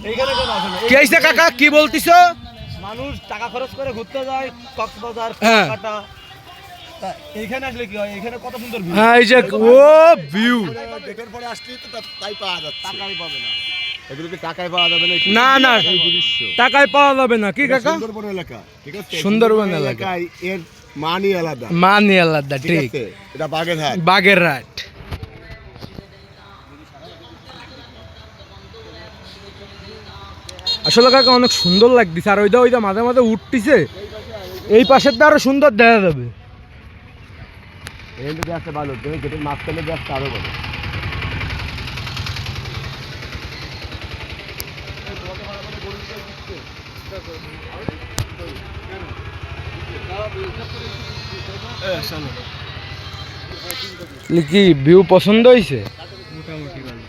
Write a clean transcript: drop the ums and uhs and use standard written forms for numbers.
এইখানে কেন আসে না? কি হইছে কাকা, কি বলতিছো? মানুষ টাকা খরচ করে ঘুরতে যায় কক্সবাজার, হ্যাঁ। কুয়াকাটা। তা এইখানে আসলে কি হয়? এখানে কত সুন্দর ভিউ। হ্যাঁ এই যে ও ভিউ। ডেটের পরে আসলে তো তাই পাওয়া যাচ্ছে। টাকাই পাবে না। এগুলোকে টাকায় পাওয়া যাবে না। না না এই দৃশ্য টাকায় পাওয়া যাবে না। কি এটা কাকা? সুন্দরবন এলাকা, ঠিক আছে? সুন্দরবন এলাকা। এলাকায় এর মানই আলাদা, মানি আলাদা, ঠিক ঠিক। আছে? এটা বাগেরহাট। বাগেরহাট। আসলে কাকা অনেক সুন্দর লাগতেছে, আর ওইটা মাঝে মাঝে উঠতিছে, এই পাশের তো আরো সুন্দর দেখা যাবে। এখান থেকে আসতে ভালো, তুমি গেটের মাঝখানে দিয়ে আসতে আরো ভালো। কি ভিউ পছন্দ হয়েছে? মোটামুটি ভালো।